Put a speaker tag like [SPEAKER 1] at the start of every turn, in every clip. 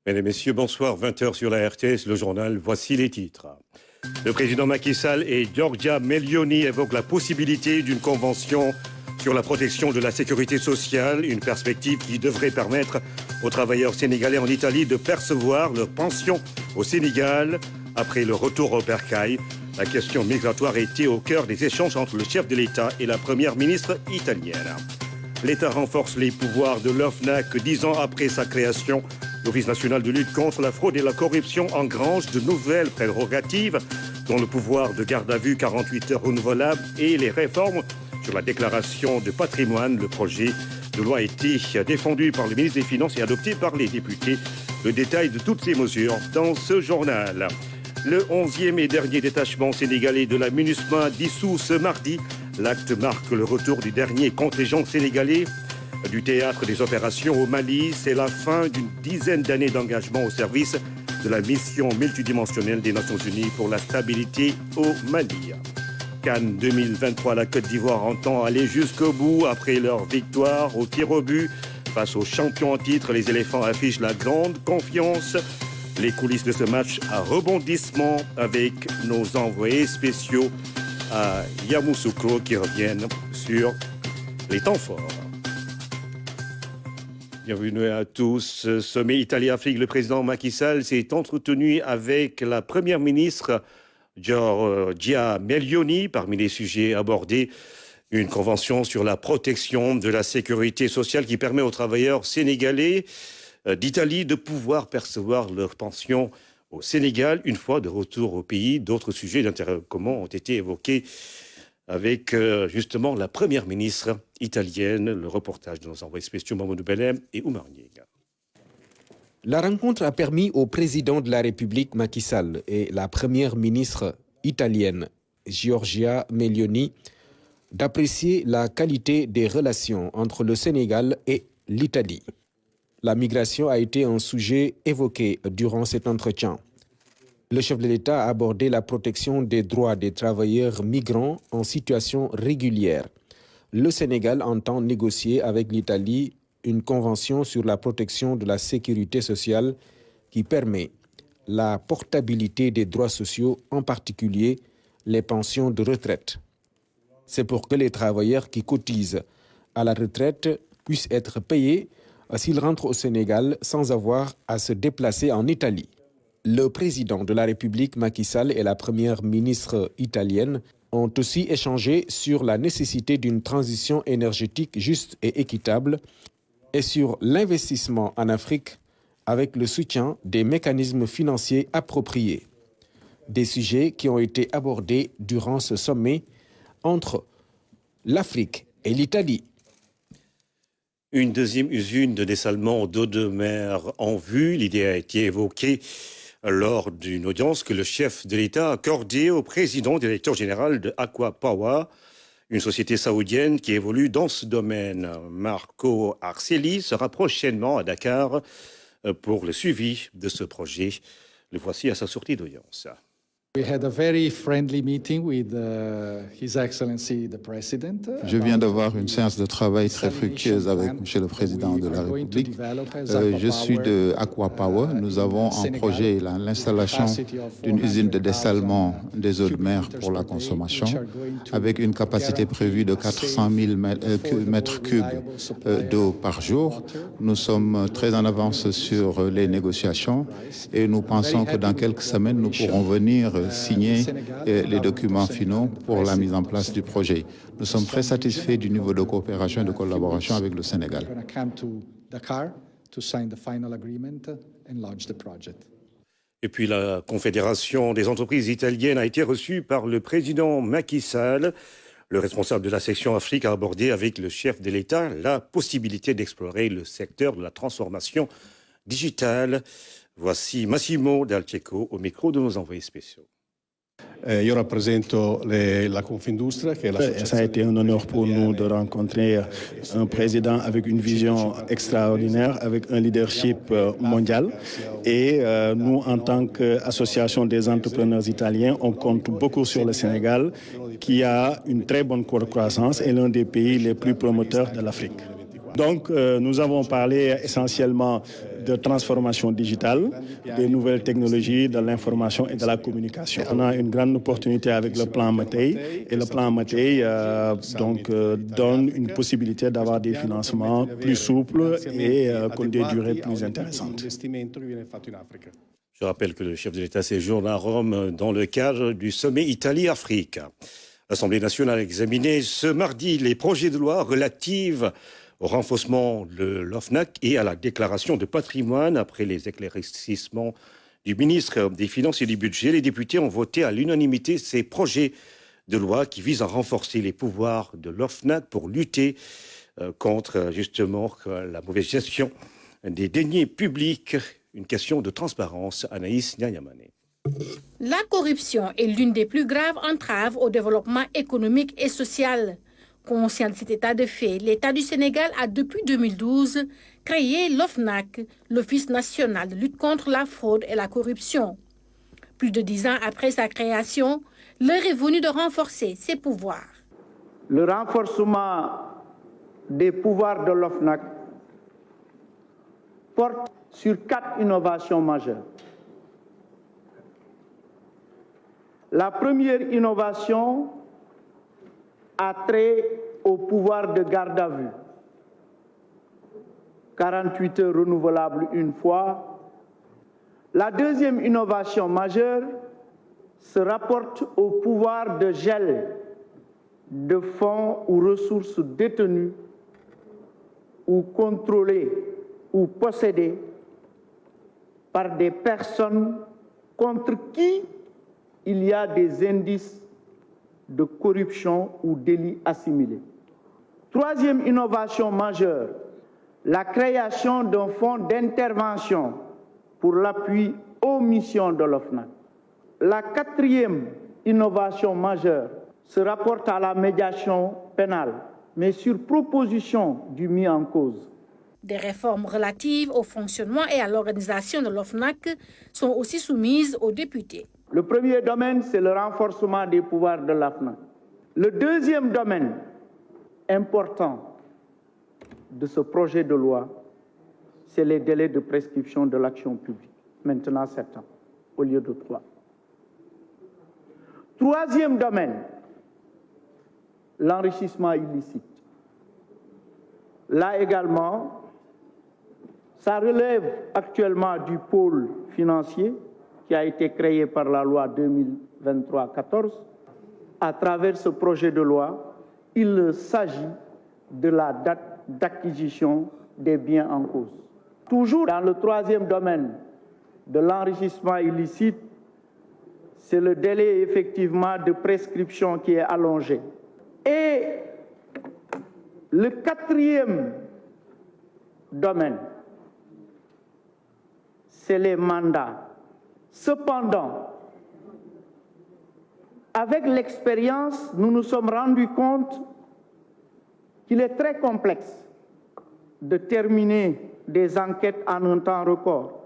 [SPEAKER 1] Mesdames et messieurs, bonsoir. 20h sur la RTS, le journal. Voici les titres. Le président Macky Sall et Giorgia Meloni évoquent la possibilité d'une convention sur la protection de la sécurité sociale, une perspective qui devrait permettre aux travailleurs sénégalais en Italie de percevoir leur pension au Sénégal après le retour au bercail. La question migratoire était au cœur des échanges entre le chef de l'État et la première ministre italienne. L'État renforce les pouvoirs de l'OFNAC 10 ans après sa création. L'Office national de lutte contre la fraude et la corruption engrange de nouvelles prérogatives, dont le pouvoir de garde à vue 48 heures renouvelable et les réformes sur la déclaration de patrimoine. Le projet de loi a été défendu par le ministre des Finances et adopté par les députés. Le détail de toutes ces mesures dans ce journal. Le 11e et dernier détachement sénégalais de la MINUSMA dissous ce mardi. L'acte marque le retour du dernier contingent sénégalais du théâtre des opérations au Mali. C'est la fin d'une dizaine d'années d'engagement au service de la mission multidimensionnelle des Nations Unies pour la stabilité au Mali. Cannes 2023, la Côte d'Ivoire entend aller jusqu'au bout après leur victoire au tir au but. Face aux champions en titre, les éléphants affichent la grande confiance. Les coulisses de ce match à rebondissement avec nos envoyés spéciaux à Yamoussoukro qui reviennent sur les temps forts. Bienvenue à tous. Sommet Italie-Afrique, le président Macky Sall s'est entretenu avec la première ministre Giorgia Meloni. Parmi les sujets abordés, une convention sur la protection de la sécurité sociale qui permet aux travailleurs sénégalais d'Italie de pouvoir percevoir leur pension au Sénégal une fois de retour au pays. D'autres sujets d'intérêt commun ont été évoqués avec justement la première ministre italienne. Le reportage de nos envoyés spéciaux Mamadou Belem et Oumar Niega.
[SPEAKER 2] La rencontre a permis au président de la République Macky Sall et la première ministre italienne Giorgia Meloni d'apprécier la qualité des relations entre le Sénégal et l'Italie. La migration a été un sujet évoqué durant cet entretien. Le chef de l'État a abordé la protection des droits des travailleurs migrants en situation régulière. Le Sénégal entend négocier avec l'Italie une convention sur la protection de la sécurité sociale qui permet la portabilité des droits sociaux, en particulier les pensions de retraite. C'est pour que les travailleurs qui cotisent à la retraite puissent être payés s'ils rentrent au Sénégal sans avoir à se déplacer en Italie. Le président de la République Macky Sall et la première ministre italienne ont aussi échangé sur la nécessité d'une transition énergétique juste et équitable et sur l'investissement en Afrique avec le soutien des mécanismes financiers appropriés. Des sujets qui ont été abordés durant ce sommet entre l'Afrique et l'Italie.
[SPEAKER 1] Une deuxième usine de dessalement d'eau de mer en vue. L'idée a été évoquée lors d'une audience que le chef de l'État a accordée au président directeur général de Aqua Power, une société saoudienne qui évolue dans ce domaine. Marco Arceli sera prochainement à Dakar pour le suivi de ce projet. Le voici à sa sortie d'audience.
[SPEAKER 3] Je viens d'avoir une séance de travail très fructueuse avec M. le Président de la République. Je suis de Aqua Power. Nous avons en projet l'installation d'une usine de dessalement des eaux de mer pour la consommation, avec une capacité prévue de 400 000 mètres cubes d'eau par jour. Nous sommes très en avance sur les négociations et nous pensons que dans quelques semaines, nous pourrons venir signer les documents finaux pour la mise en place du projet. Nous sommes très satisfaits du niveau de coopération et de collaboration avec le Sénégal.
[SPEAKER 1] Et puis la Confédération des entreprises italiennes a été reçue par le président Macky Sall. Le responsable de la section Afrique a abordé avec le chef de l'État la possibilité d'explorer le secteur de la transformation digitale. Voici Massimo Dal Cecco au micro de nos envoyés spéciaux.
[SPEAKER 4] Ça a été un honneur pour nous de rencontrer un président avec une vision extraordinaire, avec un leadership mondial. Et nous, en tant qu'association des entrepreneurs italiens, on compte beaucoup sur le Sénégal, qui a une très bonne croissance et l'un des pays les plus promoteurs de l'Afrique. Donc, nous avons parlé essentiellement de transformation digitale, des nouvelles technologies, de l'information et de la communication. On a une grande opportunité avec le plan Matei, et le plan Matei donne une possibilité d'avoir des financements plus souples et des durées plus intéressantes.
[SPEAKER 1] Je rappelle que le chef de l'État séjourne à Rome dans le cadre du sommet Italie-Afrique. L'Assemblée nationale a examiné ce mardi les projets de loi relatifs au renforcement de l'OFNAC et à la déclaration de patrimoine. Après les éclaircissements du ministre des Finances et du Budget, les députés ont voté à l'unanimité ces projets de loi qui visent à renforcer les pouvoirs de l'OFNAC pour lutter contre justement la mauvaise gestion des deniers publics. Une question de transparence. Anaïs Nyanyamane.
[SPEAKER 5] La corruption est l'une des plus graves entraves au développement économique et social. Conscient de cet état de fait, l'État du Sénégal a depuis 2012 créé l'OFNAC, l'Office national de lutte contre la fraude et la corruption. Plus de 10 ans après sa création, l'heure est venue de renforcer ses pouvoirs.
[SPEAKER 6] Le renforcement des pouvoirs de l'OFNAC porte sur 4 innovations majeures. La première innovation a trait au pouvoir de garde à vue. 48 heures renouvelables une fois. La deuxième innovation majeure se rapporte au pouvoir de gel de fonds ou ressources détenues ou contrôlées ou possédées par des personnes contre qui il y a des indices de corruption ou délits assimilés. Troisième innovation majeure, la création d'un fonds d'intervention pour l'appui aux missions de l'OFNAC. La quatrième innovation majeure se rapporte à la médiation pénale, mais sur proposition du mis en cause.
[SPEAKER 5] Des réformes relatives au fonctionnement et à l'organisation de l'OFNAC sont aussi soumises aux députés.
[SPEAKER 6] Le premier domaine, c'est le renforcement des pouvoirs de l'OFNAC. Le deuxième domaine important de ce projet de loi, c'est les délais de prescription de l'action publique. Maintenant 7 ans au lieu de 3. Troisième domaine, l'enrichissement illicite. Là également, ça relève actuellement du pôle financier qui a été créé par la loi 2023-14. À travers ce projet de loi, il s'agit de la date d'acquisition des biens en cause. Toujours dans le troisième domaine de l'enrichissement illicite, c'est le délai effectivement de prescription qui est allongé. Et le quatrième domaine, c'est les mandats. Cependant, avec l'expérience, nous nous sommes rendus compte qu'il est très complexe de terminer des enquêtes en un temps record.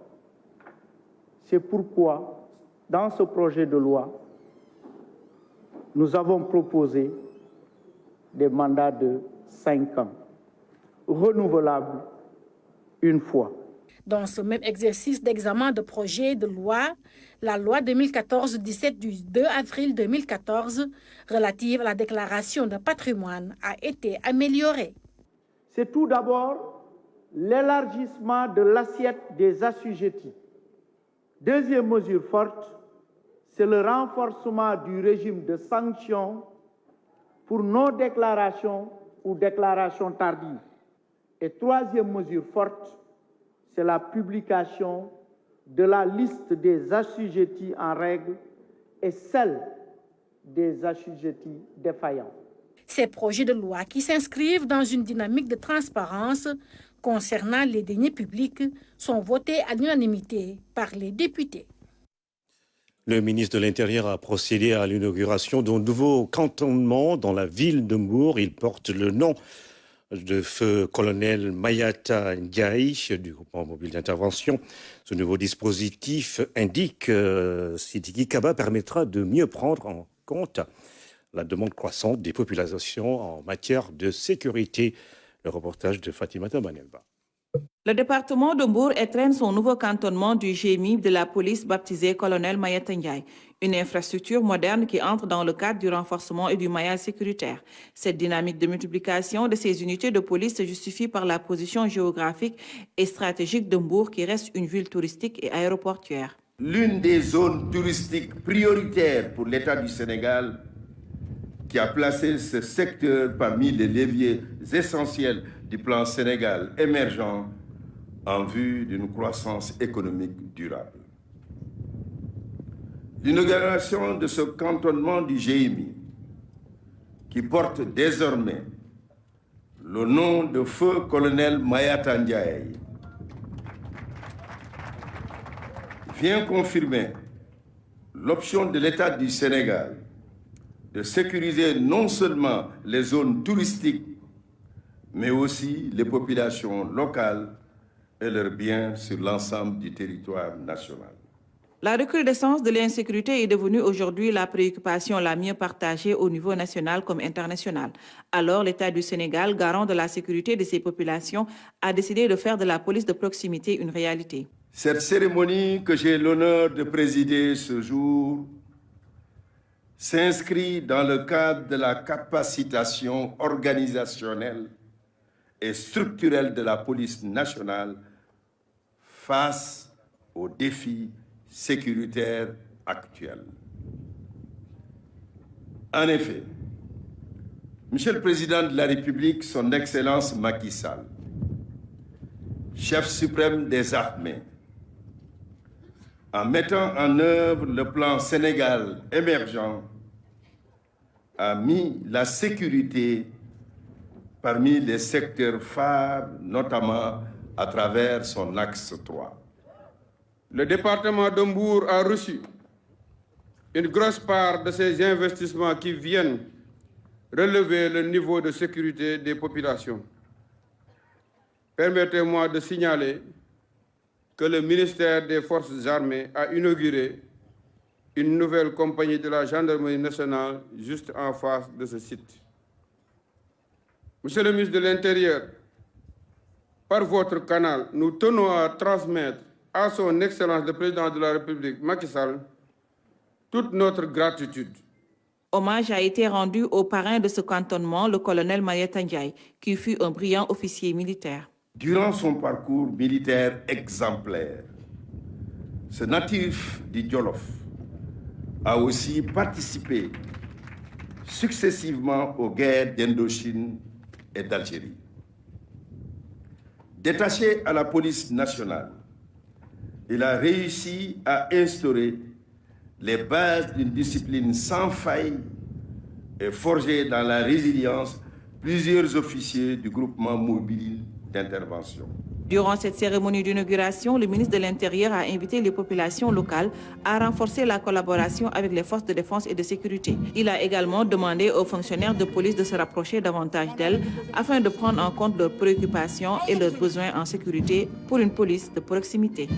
[SPEAKER 6] C'est pourquoi, dans ce projet de loi, nous avons proposé des mandats de 5 ans, renouvelables une fois.
[SPEAKER 5] Dans ce même exercice d'examen de projet de loi, la loi 2014-17 du 2 avril 2014 relative à la déclaration de patrimoine a été améliorée.
[SPEAKER 6] C'est tout d'abord l'élargissement de l'assiette des assujettis. Deuxième mesure forte, c'est le renforcement du régime de sanctions pour non-déclaration ou déclaration tardive. Et troisième mesure forte, c'est la publication de la liste des assujettis en règle et celle des assujettis défaillants.
[SPEAKER 5] Ces projets de loi qui s'inscrivent dans une dynamique de transparence concernant les deniers publics sont votés à l'unanimité par les députés.
[SPEAKER 1] Le ministre de l'Intérieur a procédé à l'inauguration d'un nouveau cantonnement dans la ville de Mbour. Il porte le nom de feu colonel Mayata Ndiaye du groupement mobile d'intervention. Ce nouveau dispositif indique Sidiki Kaba permettra de mieux prendre en compte la demande croissante des populations en matière de sécurité Le reportage de Fatimata Banelba.
[SPEAKER 7] Le département de Mbour étrenne son nouveau cantonnement du GMI de la police baptisé Colonel Mayata Ndiaye, une infrastructure moderne qui entre dans le cadre du renforcement et du maillage sécuritaire. Cette dynamique de multiplication de ces unités de police se justifie par la position géographique et stratégique de Mbour qui reste une ville touristique et aéroportuaire.
[SPEAKER 8] L'une des zones touristiques prioritaires pour l'État du Sénégal qui a placé ce secteur parmi les leviers essentiels du plan Sénégal émergent en vue d'une croissance économique durable. L'inauguration de ce cantonnement du GMI, qui porte désormais le nom de feu colonel Mayata Ndiaye, vient confirmer l'option de l'État du Sénégal de sécuriser non seulement les zones touristiques, mais aussi les populations locales et leurs biens sur l'ensemble du territoire national.
[SPEAKER 7] La recrudescence de l'insécurité est devenue aujourd'hui la préoccupation la mieux partagée au niveau national comme international. Alors, l'État du Sénégal, garant de la sécurité de ses populations, a décidé de faire de la police de proximité une réalité.
[SPEAKER 8] Cette cérémonie que j'ai l'honneur de présider ce jour s'inscrit dans le cadre de la capacitation organisationnelle et structurelle de la police nationale face aux défis sécuritaires actuels. En effet, Monsieur le Président de la République, Son Excellence Macky Sall, chef suprême des armées, en mettant en œuvre le plan Sénégal émergent, a mis la sécurité parmi les secteurs phares, notamment à travers son axe 3.
[SPEAKER 9] Le département de Mbour a reçu une grosse part de ces investissements qui viennent relever le niveau de sécurité des populations. Permettez-moi de signaler que le ministère des Forces armées a inauguré une nouvelle compagnie de la gendarmerie nationale juste en face de ce site. Monsieur le ministre de l'Intérieur, par votre canal, nous tenons à transmettre à son Excellence le Président de la République, Macky Sall, toute notre gratitude.
[SPEAKER 7] Hommage a été rendu au parrain de ce cantonnement, le colonel Mayata Ndiaye, qui fut un brillant officier militaire.
[SPEAKER 8] Durant son parcours militaire exemplaire, ce natif du Jolof a aussi participé successivement aux guerres d'Indochine et d'Algérie. Détaché à la police nationale, il a réussi à instaurer les bases d'une discipline sans faille et forger dans la résilience plusieurs officiers du groupement mobile d'intervention.
[SPEAKER 7] Durant cette cérémonie d'inauguration, le ministre de l'Intérieur a invité les populations locales à renforcer la collaboration avec les forces de défense et de sécurité. Il a également demandé aux fonctionnaires de police de se rapprocher davantage d'elles afin de prendre en compte leurs préoccupations et leurs besoins en sécurité pour une police de proximité.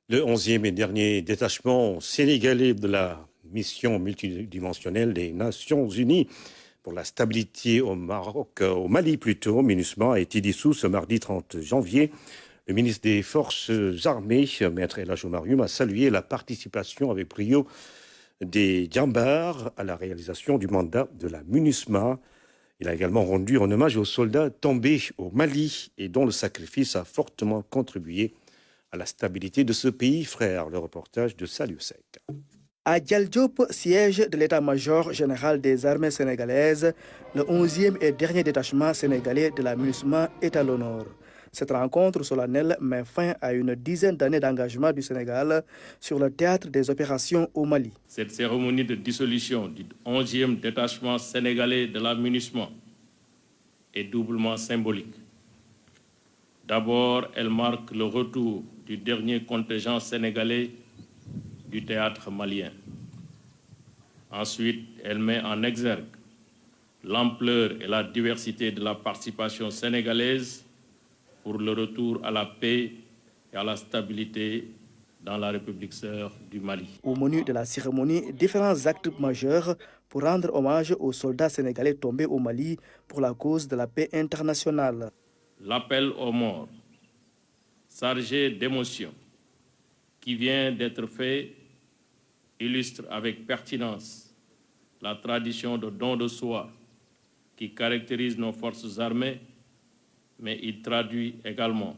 [SPEAKER 1] Le 11e et dernier détachement sénégalais de la mission multidimensionnelle des Nations Unies pour la stabilité au Mali plutôt, MINUSMA, a été dissous ce mardi 30 janvier. Le ministre des Forces armées, Maître El Hadj Oumar Youm, a salué la participation avec brio des Djambars à la réalisation du mandat de la MINUSMA. Il a également rendu un hommage aux soldats tombés au Mali et dont le sacrifice a fortement contribué à la stabilité de ce pays frère. Le reportage de Saliou Seck.
[SPEAKER 10] À Dial Diop, siège de l'état-major général des armées sénégalaises, le 11e et dernier détachement sénégalais de la MINUSMA est à l'honneur. Cette rencontre solennelle met fin à une dizaine d'années d'engagement du Sénégal sur le théâtre des opérations au Mali.
[SPEAKER 11] Cette cérémonie de dissolution du 11e détachement sénégalais de la MINUSMA est doublement symbolique. D'abord, elle marque le retour du dernier contingent sénégalais du théâtre malien. Ensuite, elle met en exergue l'ampleur et la diversité de la participation sénégalaise pour le retour à la paix et à la stabilité dans la République sœur du Mali.
[SPEAKER 10] Au menu de la cérémonie, différents actes majeurs pour rendre hommage aux soldats sénégalais tombés au Mali pour la cause de la paix internationale.
[SPEAKER 11] L'appel aux morts, chargé d'émotion, qui vient d'être fait, illustre avec pertinence la tradition de don de soi qui caractérise nos forces armées, mais il traduit également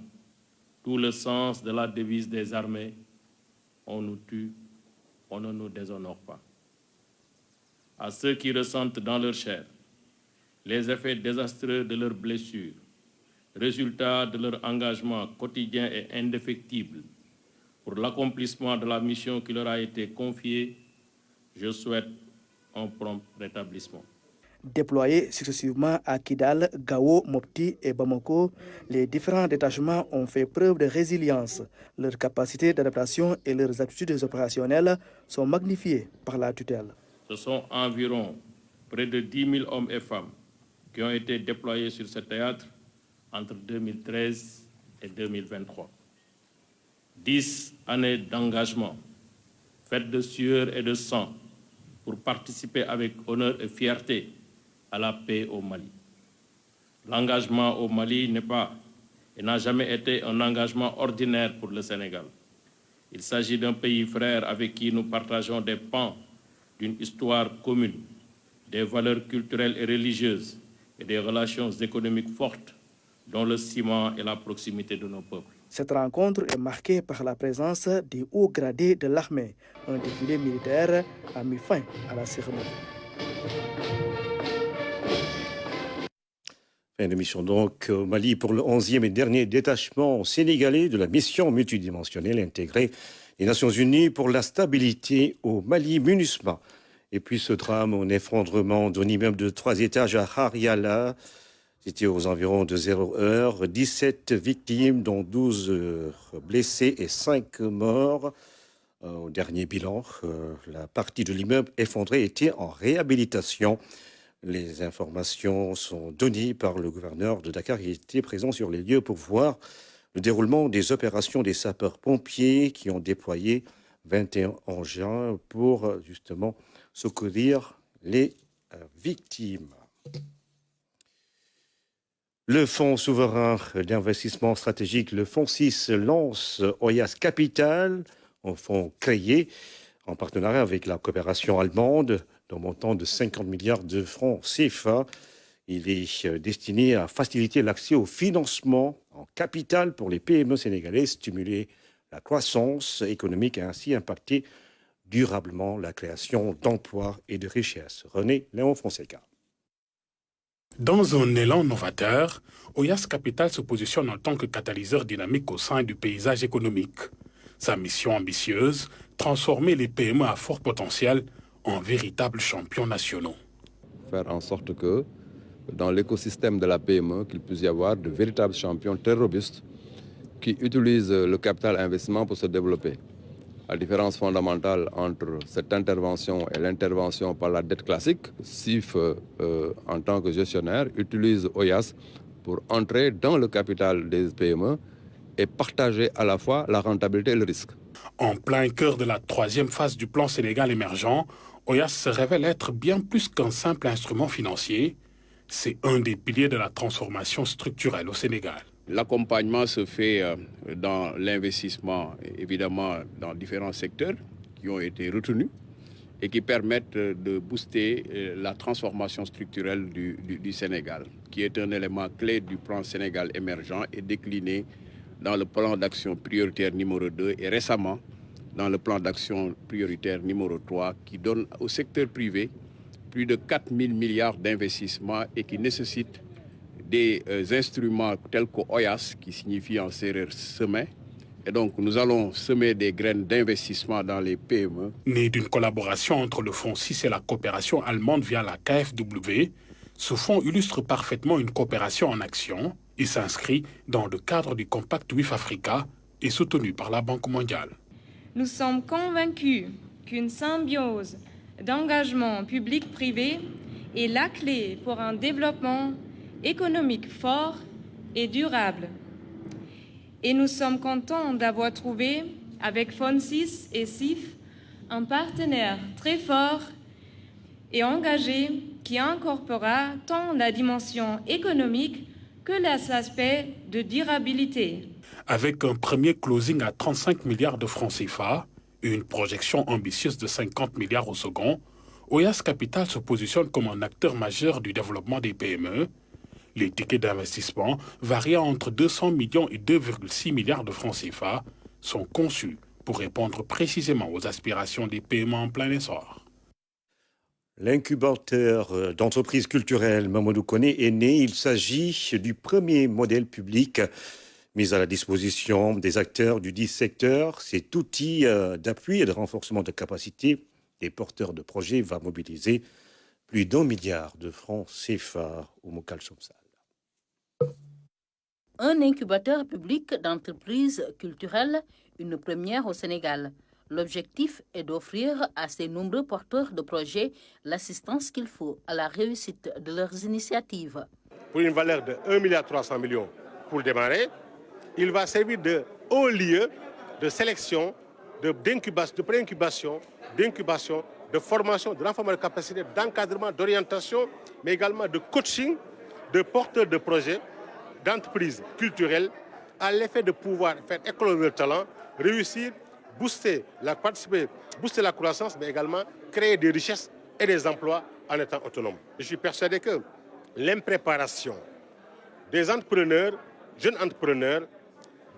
[SPEAKER 11] tout le sens de la devise des armées: on nous tue, on ne nous déshonore pas. À ceux qui ressentent dans leur chair les effets désastreux de leurs blessures, résultat de leur engagement quotidien et indéfectible pour l'accomplissement de la mission qui leur a été confiée, je souhaite un prompt rétablissement.
[SPEAKER 10] Déployés successivement à Kidal, Gao, Mopti et Bamako, les différents détachements ont fait preuve de résilience. Leur capacité d'adaptation et leurs aptitudes opérationnelles sont magnifiées par la tutelle.
[SPEAKER 11] Ce sont environ près de 10 000 hommes et femmes qui ont été déployés sur ce théâtre entre 2013 et 2023. 10 années d'engagement, faites de sueur et de sang, pour participer avec honneur et fierté à la paix au Mali. L'engagement au Mali n'est pas et n'a jamais été un engagement ordinaire pour le Sénégal. Il s'agit d'un pays frère avec qui nous partageons des pans d'une histoire commune, des valeurs culturelles et religieuses et des relations économiques fortes dont le ciment est la proximité de nos peuples.
[SPEAKER 10] Cette rencontre est marquée par la présence des hauts gradés de l'armée. Un défilé militaire a mis fin à la cérémonie.
[SPEAKER 1] Fin de mission donc au Mali pour le 11e et dernier détachement sénégalais de la mission multidimensionnelle intégrée des Nations Unies pour la stabilité au Mali, MINUSMA. Et puis ce drame, un effondrement d'un immeuble de 3 étages à Hariala. C'était aux environs de 0h. 17 victimes, dont 12 blessés et 5 morts. Au dernier bilan, la partie de l'immeuble effondré était en réhabilitation. Les informations sont données par le gouverneur de Dakar qui était présent sur les lieux pour voir le déroulement des opérations des sapeurs-pompiers qui ont déployé 21 engins pour justement secourir les victimes. Le Fonds souverain d'investissement stratégique, le Fonds 6, lance Oyas Capital, un fonds créé en partenariat avec la coopération allemande d'un montant de 50 milliards de francs CFA. Il est destiné à faciliter l'accès au financement en capital pour les PME sénégalaises, stimuler la croissance économique et ainsi impacter durablement la création d'emplois et de richesses. René Léon Fonseca.
[SPEAKER 12] Dans un élan novateur, Oyas Capital se positionne en tant que catalyseur dynamique au sein du paysage économique. Sa mission ambitieuse, transformer les PME à fort potentiel en véritables champions nationaux.
[SPEAKER 13] Faire en sorte que dans l'écosystème de la PME, qu'il puisse y avoir de véritables champions très robustes qui utilisent le capital investissement pour se développer. La différence fondamentale entre cette intervention et l'intervention par la dette classique, SIF, en tant que gestionnaire, utilise Oyas pour entrer dans le capital des PME et partager à la fois la rentabilité et le risque.
[SPEAKER 12] En plein cœur de la 3e phase du plan Sénégal émergent, Oyas se révèle être bien plus qu'un simple instrument financier. C'est un des piliers de la transformation structurelle au Sénégal.
[SPEAKER 14] L'accompagnement se fait dans l'investissement, évidemment, dans différents secteurs qui ont été retenus et qui permettent de booster la transformation structurelle du Sénégal, qui est un élément clé du plan Sénégal émergent et décliné dans le plan d'action prioritaire numéro 2 et récemment dans le plan d'action prioritaire numéro 3 qui donne au secteur privé plus de 4 000 milliards d'investissements et qui nécessite des instruments tels qu'Oyas, qui signifie en sérère semer. Et donc nous allons semer des graines d'investissement dans les PME.
[SPEAKER 12] Né d'une collaboration entre le Fonds 6 et la coopération allemande via la KfW, ce fonds illustre parfaitement une coopération en action et s'inscrit dans le cadre du Compact WIF Africa et soutenu par la Banque mondiale.
[SPEAKER 15] Nous sommes convaincus qu'une symbiose d'engagement public-privé est la clé pour un développement économique fort et durable. Et nous sommes contents d'avoir trouvé, avec FONSIS et SIF, un partenaire très fort et engagé qui incorporera tant la dimension économique que l'aspect de durabilité.
[SPEAKER 12] Avec un premier closing à 35 milliards de francs CFA et une projection ambitieuse de 50 milliards au second, Oyas Capital se positionne comme un acteur majeur du développement des PME. Les tickets d'investissement, variant entre 200 millions et 2,6 milliards de francs CFA, sont conçus pour répondre précisément aux aspirations des PME en plein essor.
[SPEAKER 1] L'incubateur d'entreprises culturelles Mamadou Koné est né. Il s'agit du premier modèle public mis à la disposition des acteurs du dit secteur. Cet outil d'appui et de renforcement de capacité des porteurs de projets va mobiliser plus d'1 milliard de francs CFA au Mokal Somsal.
[SPEAKER 16] Un incubateur public d'entreprises culturelles, une première au Sénégal. L'objectif est d'offrir à ces nombreux porteurs de projets l'assistance qu'il faut à la réussite de leurs initiatives.
[SPEAKER 17] Pour une valeur de 1,3 milliard pour démarrer, il va servir de haut lieu de sélection, de pré-incubation, d'incubation, de formation, de renforcement de capacité, d'encadrement, d'orientation, mais également de coaching de porteurs de projets, d'entreprises culturelles, à l'effet de pouvoir faire éclore leur talent, réussir, booster la croissance, mais également créer des richesses et des emplois en étant autonome. Je suis persuadé que l'impréparation des entrepreneurs, jeunes entrepreneurs,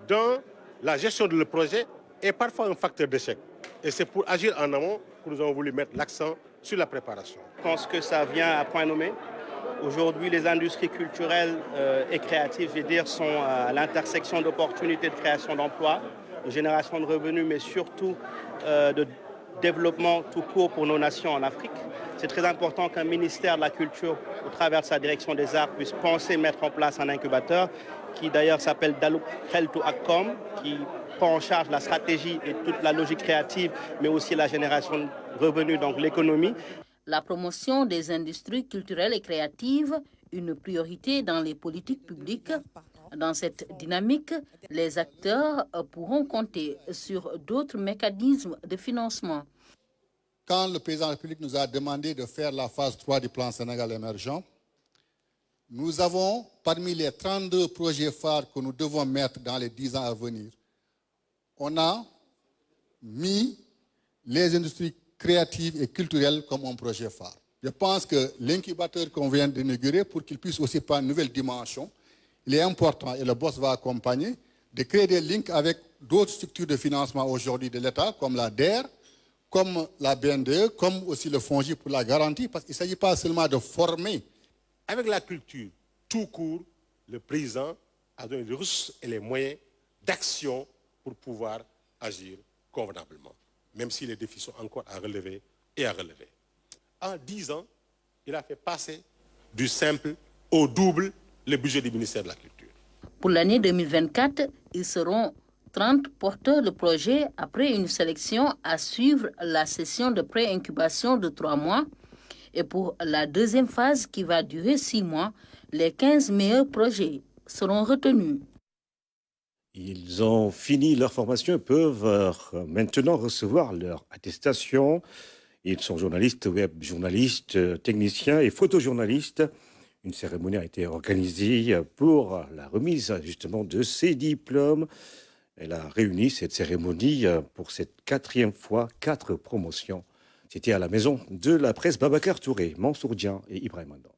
[SPEAKER 17] dans la gestion de leur projet est parfois un facteur d'échec. Et c'est pour agir en amont que nous avons voulu mettre l'accent sur la préparation.
[SPEAKER 18] Je pense que ça vient à point nommé. Aujourd'hui, les industries culturelles et créatives, je veux dire, sont à l'intersection d'opportunités de création d'emplois, de génération de revenus, mais surtout de développement tout court pour nos nations en Afrique. C'est très important qu'un ministère de la Culture, au travers de sa direction des arts, puisse penser mettre en place un incubateur qui d'ailleurs s'appelle Dalouk Kheltou Akkom, qui prend en charge la stratégie et toute la logique créative, mais aussi la génération de revenus, donc l'économie.
[SPEAKER 16] La promotion des industries culturelles et créatives, une priorité dans les politiques publiques. Dans cette dynamique, les acteurs pourront compter sur d'autres mécanismes de financement.
[SPEAKER 19] Quand le président de la République nous a demandé de faire la phase 3 du plan Sénégal émergent, nous avons, parmi les 32 projets phares que nous devons mettre dans les 10 ans à venir, on a mis les industries créatives et culturelles comme un projet phare. Je pense que l'incubateur qu'on vient d'inaugurer, pour qu'il puisse aussi prendre une nouvelle dimension, il est important, et le boss va accompagner, de créer des liens avec d'autres structures de financement aujourd'hui de l'État, comme la DER, comme la BNDE, comme aussi le FONGI pour la garantie, parce qu'il ne s'agit pas seulement de former.
[SPEAKER 17] Avec la culture tout court, le président a donné les ressources et les moyens d'action pour pouvoir agir convenablement, même si les défis sont encore à relever et à relever. En 10 ans, il a fait passer du simple au double le budget du ministère de la Culture.
[SPEAKER 16] Pour l'année 2024, ils seront 30 porteurs de projets après une sélection à suivre la session de pré-incubation de 3 mois. Et pour la deuxième phase qui va durer 6 mois, les 15 meilleurs projets seront retenus.
[SPEAKER 1] Ils ont fini leur formation et peuvent maintenant recevoir leur attestation. Ils sont journalistes, web journalistes, techniciens et photojournalistes. Une cérémonie a été organisée pour la remise justement de ces diplômes. Elle a réuni cette cérémonie pour cette 4e fois, 4 promotions. C'était à la maison de la presse Babacar Touré, Mansour Dian et Ibrahim Mandang.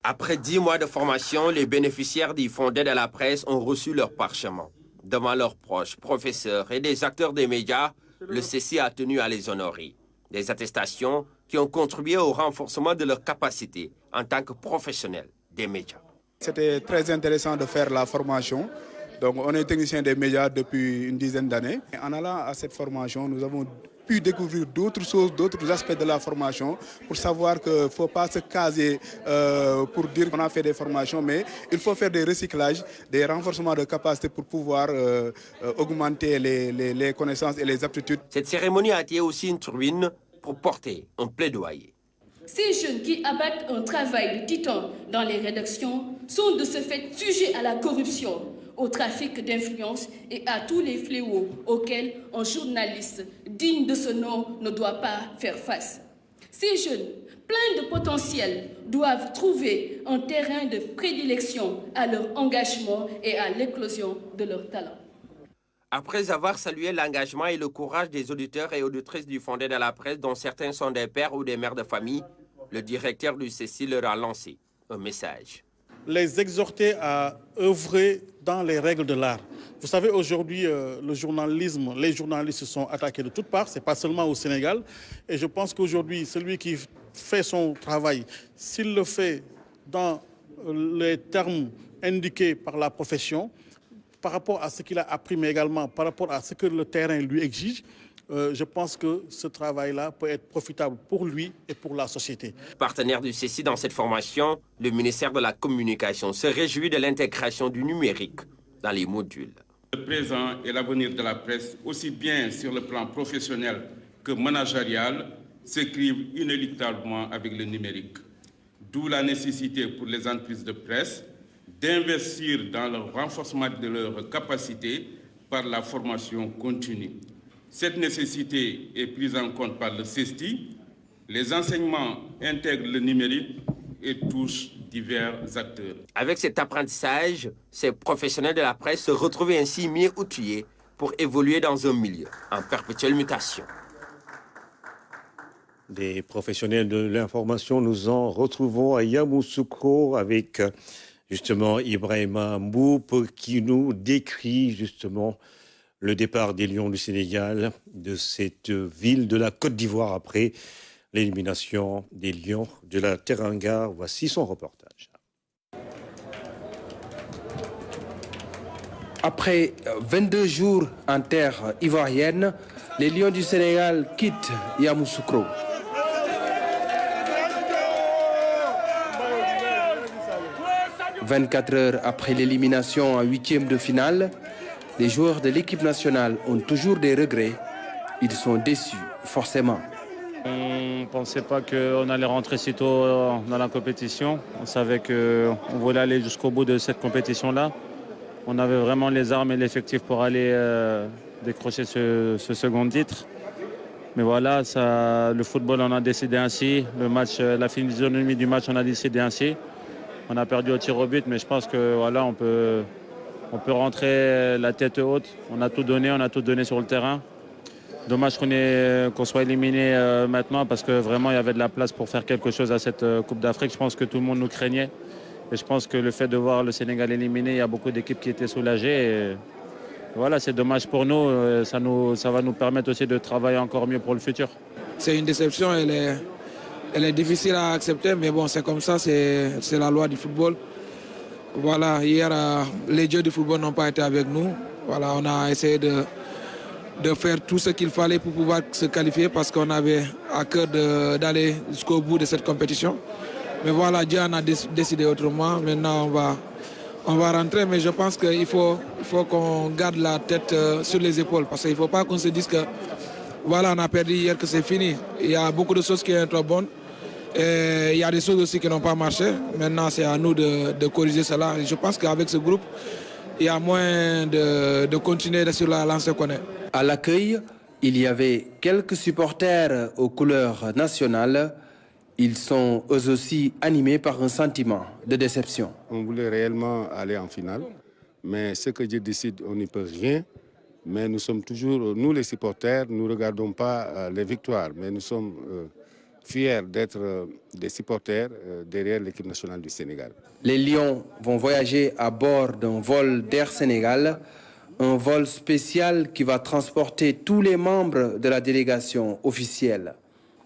[SPEAKER 20] Après 10 mois de formation, les bénéficiaires du fonds d'aide à la presse ont reçu leur parchemin. Devant leurs proches, professeurs et des acteurs des médias, le CC a tenu à les honorer. Des attestations qui ont contribué au renforcement de leurs capacités en tant que professionnels des médias.
[SPEAKER 21] C'était très intéressant de faire la formation. Donc, on est technicien des médias depuis une dizaine d'années. En allant à cette formation, nous avons pu découvrir d'autres choses, d'autres aspects de la formation pour savoir qu'il ne faut pas se caser pour dire qu'on a fait des formations, mais il faut faire des recyclages, des renforcements de capacités pour pouvoir augmenter les connaissances et les aptitudes.
[SPEAKER 20] Cette cérémonie a été aussi une tribune pour porter un plaidoyer.
[SPEAKER 22] Ces jeunes qui abattent un travail de titan dans les rédactions sont de ce fait sujets à la corruption, au trafic d'influence et à tous les fléaux auxquels un journaliste digne de ce nom ne doit pas faire face. Ces jeunes, pleins de potentiel, doivent trouver un terrain de prédilection à leur engagement et à l'éclosion de leur talent.
[SPEAKER 20] Après avoir salué l'engagement et le courage des auditeurs et auditrices du Fondé de la Presse, dont certains sont des pères ou des mères de famille, le directeur du CECI leur a lancé un message.
[SPEAKER 2] Les exhorter à œuvrer dans les règles de l'art. Vous savez, aujourd'hui, le journalisme, les journalistes se sont attaqués de toutes parts, ce n'est pas seulement au Sénégal. Et je pense qu'aujourd'hui, celui qui fait son travail, s'il le fait dans les termes indiqués par la profession, par rapport à ce qu'il a appris, mais également par rapport à ce que le terrain lui exige, je pense que ce travail-là peut être profitable pour lui et pour la société.
[SPEAKER 20] Partenaire du CECI dans cette formation, le ministère de la Communication se réjouit de l'intégration du numérique dans les modules.
[SPEAKER 3] Le présent et l'avenir de la presse, aussi bien sur le plan professionnel que managérial, s'écrivent inéluctablement avec le numérique. D'où la nécessité pour les entreprises de presse d'investir dans le renforcement de leurs capacités par la formation continue. Cette nécessité est prise en compte par le CESTI. Les enseignements intègrent le numérique et touchent divers acteurs.
[SPEAKER 20] Avec cet apprentissage, ces professionnels de la presse se retrouvent ainsi mieux outillés pour évoluer dans un milieu en perpétuelle mutation.
[SPEAKER 1] Des professionnels de l'information, nous en retrouvons à Yamoussoukro avec justement Ibrahima Mboup qui nous décrit justement le départ des Lions du Sénégal de cette ville de la Côte d'Ivoire après l'élimination des Lions de la Teranga. Voici son reportage.
[SPEAKER 23] Après 22 jours en terre ivoirienne, les Lions du Sénégal quittent Yamoussoukro. 24 heures après l'élimination en huitième de finale, les joueurs de l'équipe nationale ont toujours des regrets. Ils sont déçus, forcément.
[SPEAKER 24] On ne pensait pas qu'on allait rentrer si tôt dans la compétition. On savait qu'on voulait aller jusqu'au bout de cette compétition-là. On avait vraiment les armes et l'effectif pour aller décrocher ce second titre. Mais voilà, le football, on a décidé ainsi. Le match, la physionomie du match, on a décidé ainsi. On a perdu au tir au but, mais je pense que voilà, on peut rentrer la tête haute. On a tout donné sur le terrain. Dommage qu'on soit éliminé maintenant parce que vraiment il y avait de la place pour faire quelque chose à cette Coupe d'Afrique. Je pense que tout le monde nous craignait. Et je pense que le fait de voir le Sénégal éliminé, il y a beaucoup d'équipes qui étaient soulagées. Et voilà, c'est dommage pour nous. Ça va nous permettre aussi de travailler encore mieux pour le futur.
[SPEAKER 25] C'est une déception, elle est difficile à accepter, mais bon, c'est comme ça, c'est la loi du football. Voilà, hier, les dieux du football n'ont pas été avec nous. Voilà, on a essayé de faire tout ce qu'il fallait pour pouvoir se qualifier parce qu'on avait à cœur d'aller jusqu'au bout de cette compétition. Mais voilà, Dieu en a décidé autrement. Maintenant, on va rentrer, mais je pense qu'il faut qu'on garde la tête sur les épaules parce qu'il ne faut pas qu'on se dise que voilà, on a perdu hier, que c'est fini. Il y a beaucoup de choses qui sont trop bonnes. Et il y a des choses aussi qui n'ont pas marché. Maintenant, c'est à nous de corriger cela. Et je pense qu'avec ce groupe, il y a moyen de continuer sur la lancée qu'on est.
[SPEAKER 23] À l'accueil, il y avait quelques supporters aux couleurs nationales. Ils sont eux aussi animés par un sentiment de déception.
[SPEAKER 26] On voulait réellement aller en finale, mais ce que Dieu décide, on n'y peut rien. Mais nous sommes toujours, nous les supporters, nous ne regardons pas les victoires, mais nous sommes fiers d'être des supporters derrière l'équipe nationale du Sénégal.
[SPEAKER 23] Les Lions vont voyager à bord d'un vol d'Air Sénégal, un vol spécial qui va transporter tous les membres de la délégation officielle.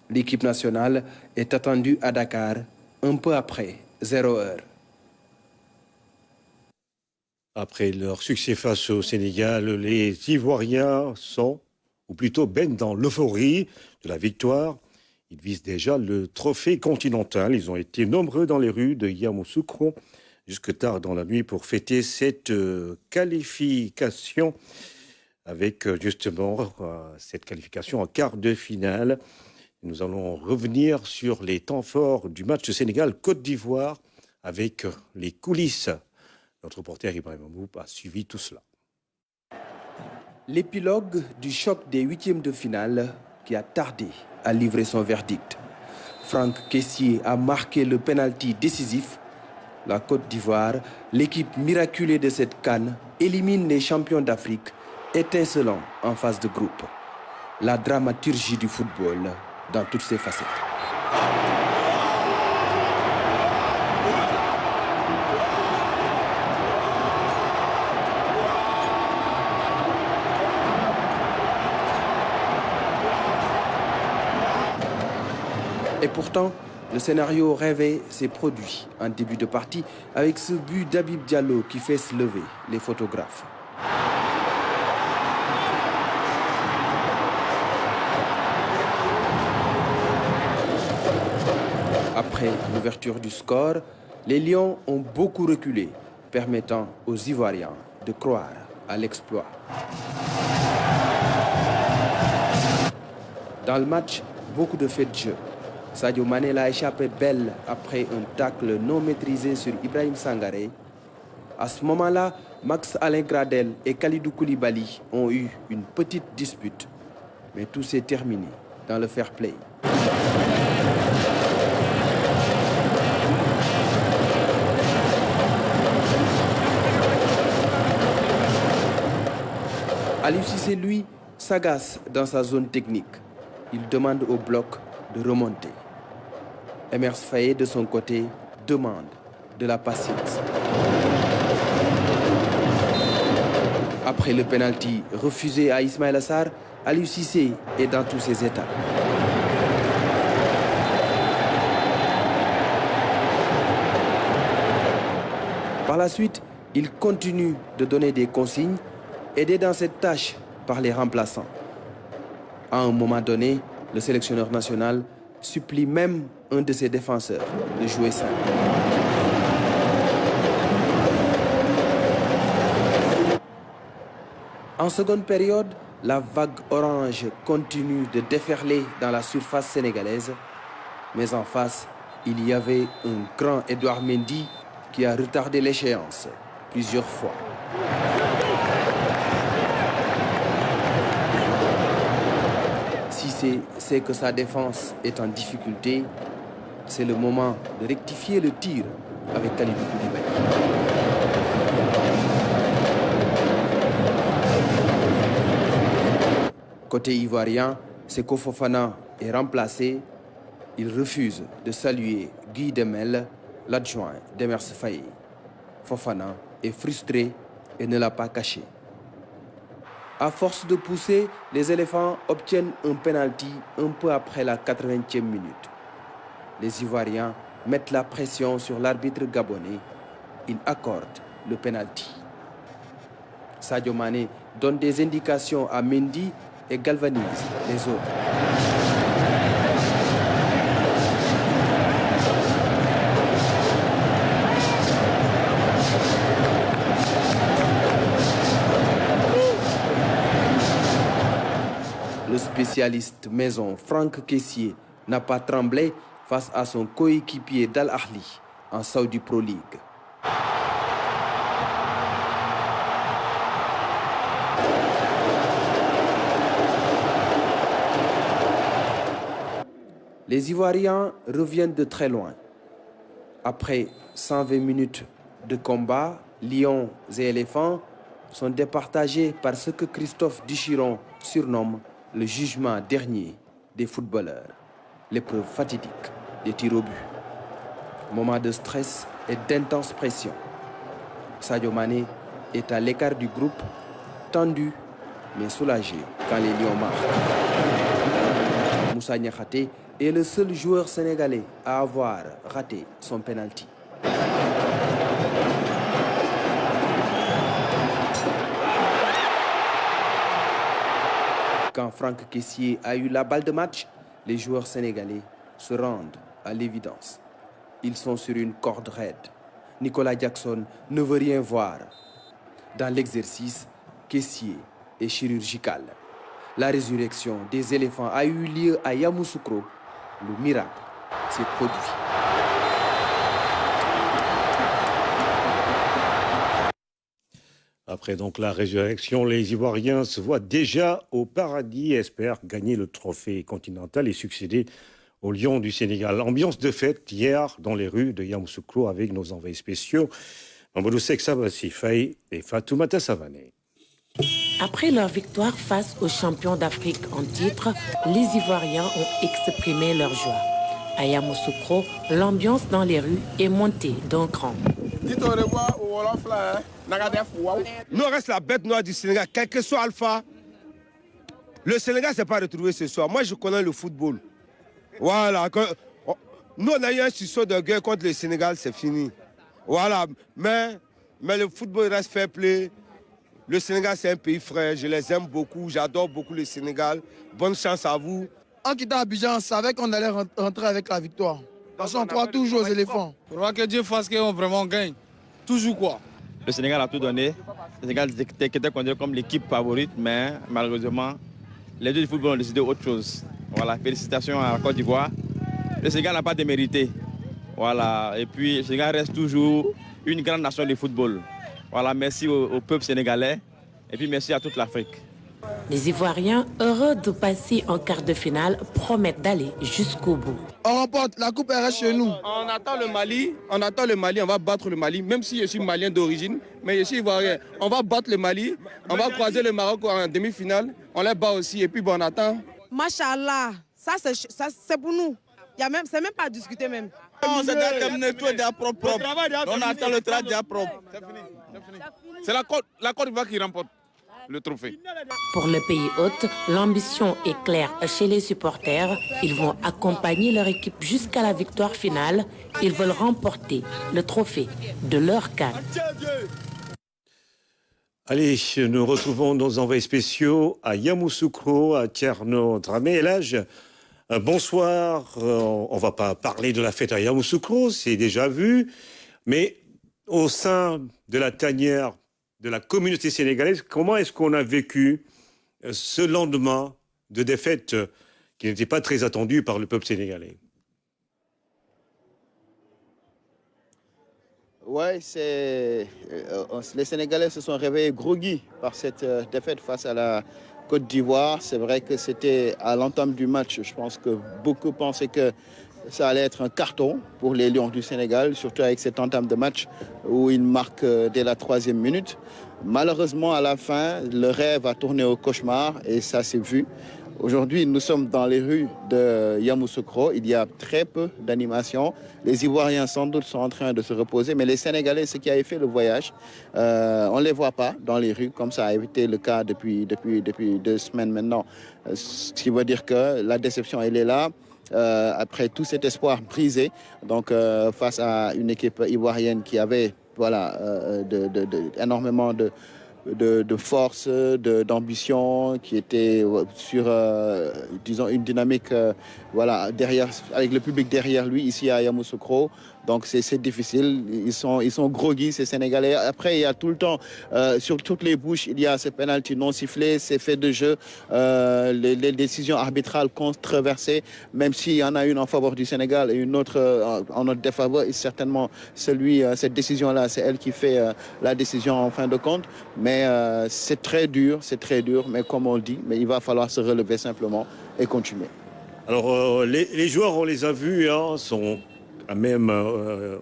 [SPEAKER 23] L'équipe nationale est attendue à Dakar un peu après 0 heure.
[SPEAKER 1] Après leur succès face au Sénégal, les Ivoiriens sont, ou plutôt baignent dans l'euphorie de la victoire. Ils visent déjà le trophée continental. Ils ont été nombreux dans les rues de Yamoussoukro jusque tard dans la nuit pour fêter cette qualification avec justement cette qualification en quart de finale. Nous allons revenir sur les temps forts du match Sénégal-Côte d'Ivoire avec les coulisses. Notre reporter Ibrahima Mboup a suivi tout cela.
[SPEAKER 23] L'épilogue du choc des huitièmes de finale qui a tardé à livrer son verdict. Franck Kessié a marqué le pénalty décisif. La Côte d'Ivoire, l'équipe miraculée de cette CAN, élimine les champions d'Afrique, étincelant en phase de groupe. La dramaturgie du football dans toutes ses facettes. Et pourtant, le scénario rêvé s'est produit en début de partie avec ce but d'Habib Diallo qui fait se lever les photographes. Après l'ouverture du score, les Lions ont beaucoup reculé, permettant aux Ivoiriens de croire à l'exploit. Dans le match, beaucoup de faits de jeu. Sadio Mané l'a échappé belle après un tacle non maîtrisé sur Ibrahim Sangaré. À ce moment-là, Max Alain Gradel et Kalidou Koulibaly ont eu une petite dispute. Mais tout s'est terminé dans le fair play. Aliou Cissé, lui, s'agace dans sa zone technique. Il demande au bloc de remonter. Emers Faé, de son côté, demande de la patience. Après le pénalty refusé à Ismaïla Sarr, Aliou Cissé est dans tous ses états. Par la suite, il continue de donner des consignes, aidé dans cette tâche par les remplaçants. À un moment donné, le sélectionneur national supplie même un de ses défenseurs de jouer simple. En seconde période, la vague orange continue de déferler dans la surface sénégalaise. Mais en face, il y avait un grand Edouard Mendy qui a retardé l'échéance plusieurs fois. Cissé sait que sa défense est en difficulté. C'est le moment de rectifier le tir avec Kalidou Koulibaly. Côté ivoirien, Seko Fofana est remplacé. Il refuse de saluer Guy Demel, l'adjoint d'Emers Faé. Fofana est frustré et ne l'a pas caché. À force de pousser, les éléphants obtiennent un penalty un peu après la 80e minute. Les Ivoiriens mettent la pression sur l'arbitre gabonais. Il accorde le penalty. Sadio Mané donne des indications à Mendy et galvanise les autres. Le spécialiste maison Franck Kessié n'a pas tremblé face à son coéquipier d'Al Ahly en Saudi Pro League. Les Ivoiriens reviennent de très loin. Après 120 minutes de combat, Lions et éléphants sont départagés par ce que Christophe Duchiron surnomme le jugement dernier des footballeurs, l'épreuve fatidique des tirs au but. Moment de stress et d'intense pression. Sadio Mané est à l'écart du groupe, tendu mais soulagé quand les Lions marquent. Moussa Niakhaté est le seul joueur sénégalais à avoir raté son penalty. Quand Franck Kessié a eu la balle de match, les joueurs sénégalais se rendent à l'évidence. Ils sont sur une corde raide. Nicolas Jackson ne veut rien voir. Dans l'exercice, Kessié est chirurgical. La résurrection des éléphants a eu lieu à Yamoussoukro. Le miracle s'est produit.
[SPEAKER 1] Après donc la résurrection, les Ivoiriens se voient déjà au paradis et espèrent gagner le trophée continental et succéder aux Lions du Sénégal. Ambiance de fête hier dans les rues de Yamoussoukro avec nos envoyés spéciaux Mamadou Seck Sabassi Faye et Fatoumata Savané.
[SPEAKER 4] Après leur victoire face aux champions d'Afrique en titre, les Ivoiriens ont exprimé leur joie. À Yamoussoukro, l'ambiance dans les rues est montée d'un cran.
[SPEAKER 5] Nous, on reste la bête noire du Sénégal, quel que soit Alpha. Le Sénégal ne s'est pas retrouvé ce soir. Moi, je connais le football. Voilà. Nous, on a eu un sursaut de guerre contre le Sénégal, c'est fini. Voilà. Mais le football reste fair play. Le Sénégal, c'est un pays frère. Je les aime beaucoup. J'adore beaucoup le Sénégal. Bonne chance à vous.
[SPEAKER 6] En quittant Abidjan, on savait qu'on allait rentrer avec la victoire. Parce qu'on croit toujours aux éléphants.
[SPEAKER 7] Pour voir que Dieu fasse qu'on vraiment gagne. Toujours quoi.
[SPEAKER 8] Le Sénégal a tout donné. Le Sénégal était considéré comme l'équipe favorite, mais malheureusement, les deux du football ont décidé autre chose. Voilà, félicitations à la Côte d'Ivoire. Le Sénégal n'a pas démérité. Voilà, et puis le Sénégal reste toujours une grande nation de football. Voilà, merci au peuple sénégalais et puis merci à toute l'Afrique.
[SPEAKER 4] Les Ivoiriens, heureux de passer en quart de finale, promettent d'aller jusqu'au bout.
[SPEAKER 6] On remporte, la coupe reste chez nous.
[SPEAKER 5] On attend le Mali, on va battre le Mali, même si je suis malien d'origine, mais je suis ivoirien. On va battre le Mali, on va croiser le Maroc en demi-finale, on les bat aussi et puis bon, on attend.
[SPEAKER 6] Machallah, ça c'est pour nous. C'est même pas à discuter même.
[SPEAKER 5] On s'est terminé tout déjà propre. On attend le travail déjà propre. C'est la Côte d'Ivoire qui remporte le trophée.
[SPEAKER 4] Pour le pays hôte, l'ambition est claire chez les supporters. Ils vont accompagner leur équipe jusqu'à la victoire finale. Ils veulent remporter le trophée de leur CAN.
[SPEAKER 1] Allez, nous retrouvons nos envoyés spéciaux à Yamoussoukro, à Tierno Dramé. Et là, bonsoir. On ne va pas parler de la fête à Yamoussoukro, c'est déjà vu. Mais au sein de la tanière de la communauté sénégalaise, comment est-ce qu'on a vécu ce lendemain de défaite qui n'était pas très attendue par le peuple sénégalais?
[SPEAKER 9] Oui, les Sénégalais se sont réveillés groggy par cette défaite face à la Côte d'Ivoire. C'est vrai que c'était à l'entame du match. Je pense que beaucoup pensaient que ça allait être un carton pour les Lions du Sénégal, surtout avec cette entame de match où ils marquent dès la 3e minute. Malheureusement, à la fin, le rêve a tourné au cauchemar et ça s'est vu. Aujourd'hui, nous sommes dans les rues de Yamoussoukro. Il y a très peu d'animation. Les Ivoiriens, sans doute, sont en train de se reposer. Mais les Sénégalais, ceux qui avaient fait le voyage, on ne les voit pas dans les rues, comme ça a été le cas depuis 2 semaines maintenant. Ce qui veut dire que la déception, elle est là. Après tout cet espoir brisé, donc face à une équipe ivoirienne qui avait énormément de force, d'ambition, qui était sur disons une dynamique derrière, avec le public derrière lui ici à Yamoussoukro. Donc c'est difficile, ils sont groggy ces Sénégalais. Après il y a tout le temps, sur toutes les bouches, il y a ces pénaltys non sifflés, ces faits de jeu, les décisions arbitrales controversées, même s'il y en a une en faveur du Sénégal et une autre en notre défaveur, et certainement cette décision-là, c'est elle qui fait la décision en fin de compte. Mais c'est très dur, mais comme on dit, mais il va falloir se relever simplement et continuer.
[SPEAKER 1] Alors les joueurs, on les a vus, sont quand même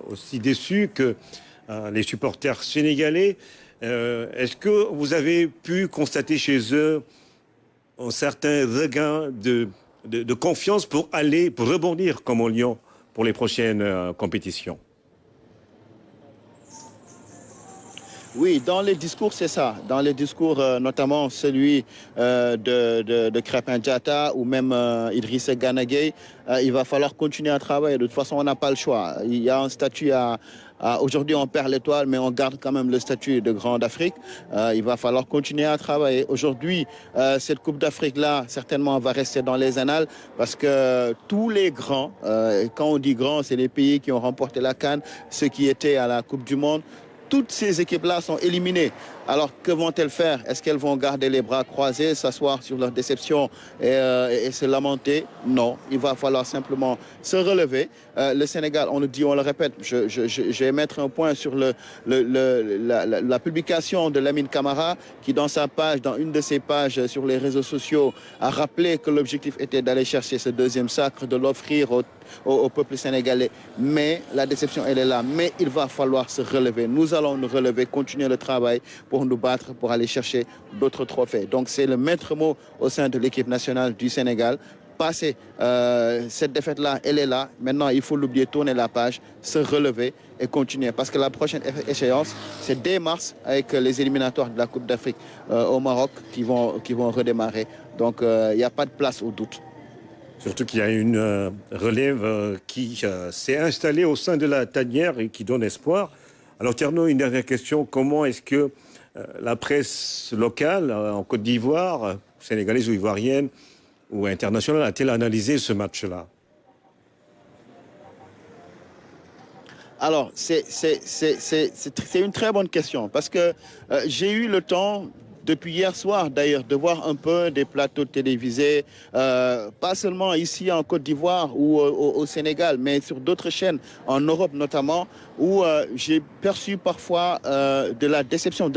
[SPEAKER 1] aussi déçus que les supporters sénégalais. Est-ce que vous avez pu constater chez eux un certain regain de confiance pour rebondir comme au Lyon pour les prochaines compétitions?
[SPEAKER 9] Oui, dans les discours, c'est ça. Dans les discours, notamment celui de Krépin Diatta ou même Idrissa Gana Gueye, il va falloir continuer à travailler. De toute façon, on n'a pas le choix. Il y a un statut aujourd'hui, on perd l'étoile, mais on garde quand même le statut de Grand d'Afrique. Il va falloir continuer à travailler. Aujourd'hui, cette Coupe d'Afrique-là, certainement, va rester dans les annales parce que tous les grands, quand on dit grands, c'est les pays qui ont remporté la CAN, ceux qui étaient à la Coupe du Monde. Toutes ces équipes-là sont éliminées Alors, que vont-elles faire? Est-ce qu'elles vont garder les bras croisés, s'asseoir sur leur déception et se lamenter? Non, il va falloir simplement se relever. Le Sénégal, on le dit, on le répète, je vais mettre un point sur la publication de Lamine Camara qui, dans une de ses pages sur les réseaux sociaux, a rappelé que l'objectif était d'aller chercher ce deuxième sacre, de l'offrir au peuple sénégalais. Mais la déception, elle est là. Mais il va falloir se relever. Nous allons nous relever, continuer le travail pour nous battre, pour aller chercher d'autres trophées. Donc c'est le maître mot au sein de l'équipe nationale du Sénégal. Passer cette défaite-là, elle est là. Maintenant, il faut l'oublier, tourner la page, se relever et continuer. Parce que la prochaine échéance, c'est dès mars avec les éliminatoires de la Coupe d'Afrique au Maroc qui vont redémarrer. Donc il n'y a pas de place au doute.
[SPEAKER 1] Surtout qu'il y a une relève qui s'est installée au sein de la tanière et qui donne espoir. Alors Thierno, une dernière question. Comment est-ce que la presse locale en Côte d'Ivoire, sénégalaise ou ivoirienne ou internationale, a-t-elle analysé ce match-là?
[SPEAKER 9] Alors, c'est une très bonne question parce que j'ai eu le temps, depuis hier soir d'ailleurs, de voir un peu des plateaux télévisés, pas seulement ici en Côte d'Ivoire ou au Sénégal, mais sur d'autres chaînes, en Europe notamment, où j'ai perçu parfois de la déception,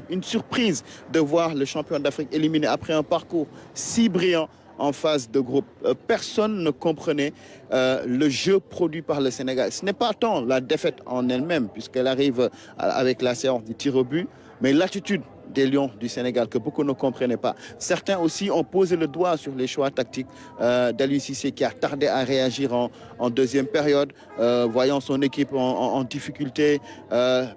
[SPEAKER 9] une surprise de voir le champion d'Afrique éliminé après un parcours si brillant en phase de groupe. Personne ne comprenait le jeu produit par le Sénégal. Ce n'est pas tant la défaite en elle-même, puisqu'elle arrive avec la séance du tir au but, mais l'attitude des Lions du Sénégal que beaucoup ne comprenaient pas. Certains aussi ont posé le doigt sur les choix tactiques d'Aliou Cissé qui a tardé à réagir en deuxième période, voyant son équipe en difficulté.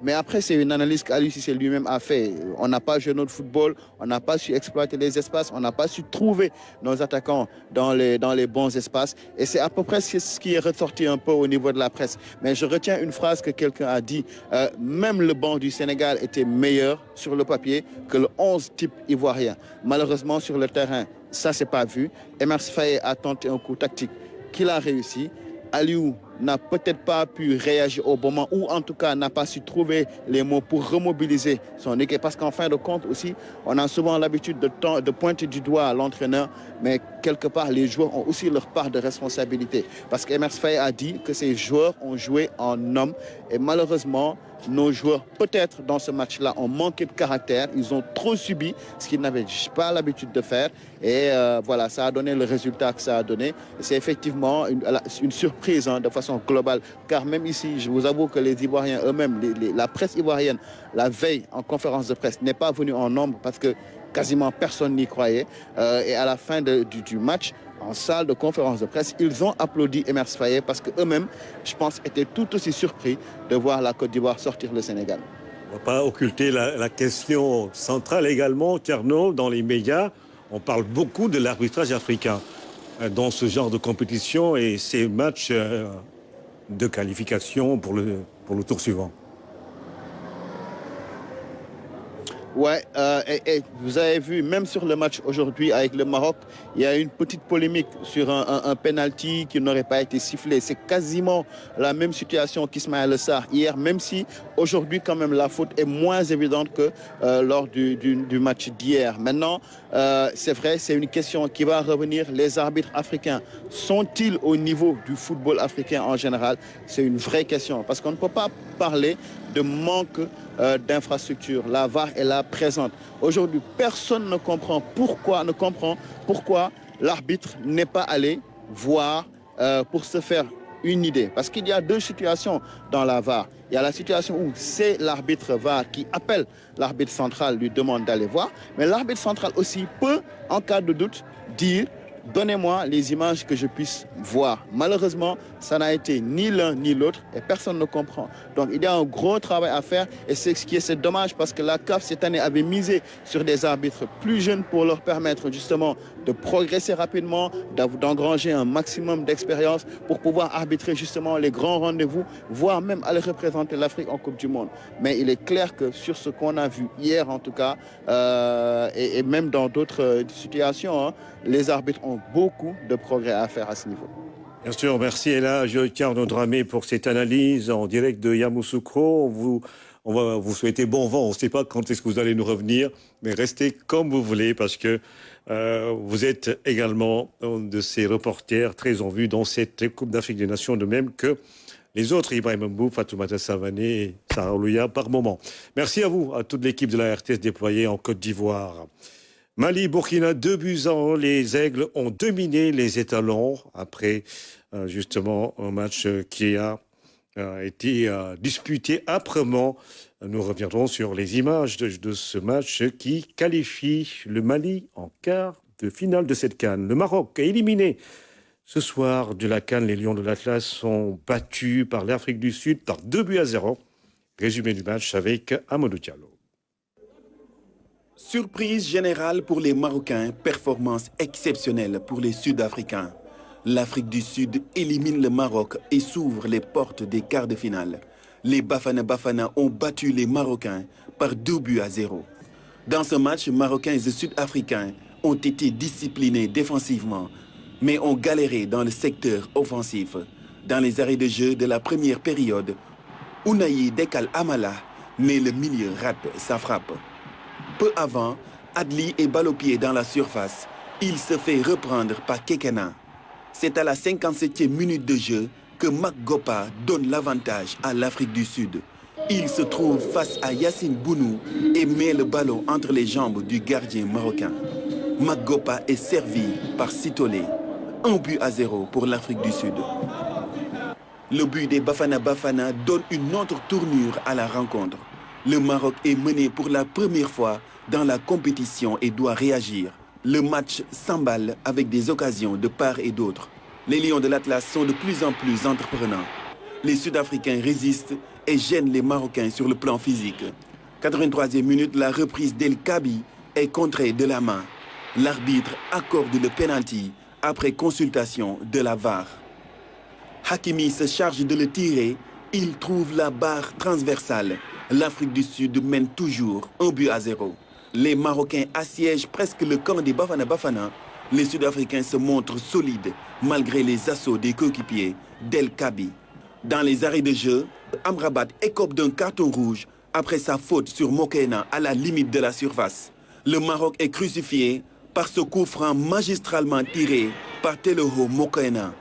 [SPEAKER 9] Mais après, c'est une analyse qu'Aliou Cissé lui-même a fait. On n'a pas joué notre football, on n'a pas su exploiter les espaces, on n'a pas su trouver nos attaquants dans les bons espaces. Et c'est à peu près ce qui est ressorti un peu au niveau de la presse. Mais je retiens une phrase que quelqu'un a dit. Même le banc du Sénégal était meilleur sur le papier que le 11 type ivoirien. Malheureusement, sur le terrain, ça ne s'est pas vu. Emerse Faé a tenté un coup tactique qu'il a réussi. Aliou n'a peut-être pas pu réagir au bon moment ou en tout cas n'a pas su trouver les mots pour remobiliser son équipe. Parce qu'en fin de compte aussi, on a souvent l'habitude de pointer du doigt l'entraîneur, mais quelque part, les joueurs ont aussi leur part de responsabilité. Parce qu'Emerse Faé a dit que ces joueurs ont joué en hommes et malheureusement, nos joueurs, peut-être dans ce match-là, ont manqué de caractère. Ils ont trop subi ce qu'ils n'avaient pas l'habitude de faire. Et voilà, ça a donné le résultat que ça a donné. C'est effectivement une surprise de façon globale. Car même ici, je vous avoue que les Ivoiriens eux-mêmes, la presse ivoirienne, la veille en conférence de presse, n'est pas venue en nombre parce que quasiment personne n'y croyait. Et à la fin du match, en salle de conférence de presse, ils ont applaudi Emerse Faé parce qu'eux-mêmes, je pense, étaient tout aussi surpris de voir la Côte d'Ivoire sortir le Sénégal.
[SPEAKER 1] On ne va pas occulter la question centrale également, Thierno, dans les médias. On parle beaucoup de l'arbitrage africain dans ce genre de compétition et ces matchs de qualification pour le tour suivant.
[SPEAKER 9] Ouais, et vous avez vu, même sur le match aujourd'hui avec le Maroc, il y a une petite polémique sur un penalty qui n'aurait pas été sifflé. C'est quasiment la même situation qu'Ismaël Sarr hier, même si aujourd'hui quand même la faute est moins évidente que lors du match d'hier. Maintenant, c'est vrai, c'est une question qui va revenir. Les arbitres africains sont-ils au niveau du football africain en général? C'est une vraie question parce qu'on ne peut pas parler de manque d'infrastructures. La VAR est là présente. Aujourd'hui, personne ne comprend pourquoi l'arbitre n'est pas allé voir pour se faire une idée. Parce qu'il y a deux situations dans la VAR. Il y a la situation où c'est l'arbitre VAR qui appelle l'arbitre central, lui demande d'aller voir. Mais l'arbitre central aussi peut, en cas de doute, dire « Donnez-moi les images que je puisse voir ». Malheureusement, ça n'a été ni l'un ni l'autre et personne ne comprend. Donc il y a un gros travail à faire et c'est dommage parce que la CAF cette année avait misé sur des arbitres plus jeunes pour leur permettre justement de progresser rapidement, d'engranger un maximum d'expérience pour pouvoir arbitrer justement les grands rendez-vous, voire même aller représenter l'Afrique en Coupe du Monde. Mais il est clair que sur ce qu'on a vu hier en tout cas, et même dans d'autres situations, les arbitres ont beaucoup de progrès à faire à ce niveau.
[SPEAKER 1] Bien sûr, merci Elhadji Thierno Dramé pour cette analyse en direct de Yamoussoukro. On va vous souhaiter bon vent. On ne sait pas quand est-ce que vous allez nous revenir, mais restez comme vous voulez parce que vous êtes également un de ces reporters très en vue dans cette Coupe d'Afrique des Nations, de même que les autres, Ibrahim Mbou, Fatoumata Savané et Sarah Louya par moment. Merci à vous, à toute l'équipe de la RTS déployée en Côte d'Ivoire. Mali, Burkina, 2-1. Les Aigles ont dominé les étalons après justement un match qui a été disputé âprement. Nous reviendrons sur les images de ce match qui qualifie le Mali en quart de finale de cette CAN. Le Maroc est éliminé ce soir de la CAN. Les Lions de l'Atlas sont battus par l'Afrique du Sud par 2-0. Résumé du match avec Amadou Diallo.
[SPEAKER 10] Surprise générale pour les Marocains, performance exceptionnelle pour les Sud-Africains. L'Afrique du Sud élimine le Maroc et s'ouvre les portes des quarts de finale. Les Bafana Bafana ont battu les Marocains par 2-0. Dans ce match, Marocains et Sud-Africains ont été disciplinés défensivement, mais ont galéré dans le secteur offensif. Dans les arrêts de jeu de la première période, Ounahi décale Amala, mais le milieu rate sa frappe. Peu avant, Adli est balle au pied dans la surface. Il se fait reprendre par Kekana. C'est à la 57e minute de jeu que Magopa donne l'avantage à l'Afrique du Sud. Il se trouve face à Yassine Bounou et met le ballon entre les jambes du gardien marocain. Magopa est servi par Sitolé. 1-0 pour l'Afrique du Sud. Le but des Bafana Bafana donne une autre tournure à la rencontre. Le Maroc est mené pour la première fois dans la compétition et doit réagir. Le match s'emballe avec des occasions de part et d'autre. Les Lions de l'Atlas sont de plus en plus entreprenants. Les Sud-Africains résistent et gênent les Marocains sur le plan physique. 83e minute, la reprise d'El Kabi est contrée de la main. L'arbitre accorde le penalty après consultation de la VAR. Hakimi se charge de le tirer. Il trouve la barre transversale. L'Afrique du Sud mène toujours 1-0. Les Marocains assiègent presque le camp des Bafana Bafana. Les Sud-Africains se montrent solides malgré les assauts des coéquipiers d'El Kabi. Dans les arrêts de jeu, Amrabat écope d'un carton rouge après sa faute sur Mokoena à la limite de la surface. Le Maroc est crucifié par ce coup franc magistralement tiré par Teleho Mokoena.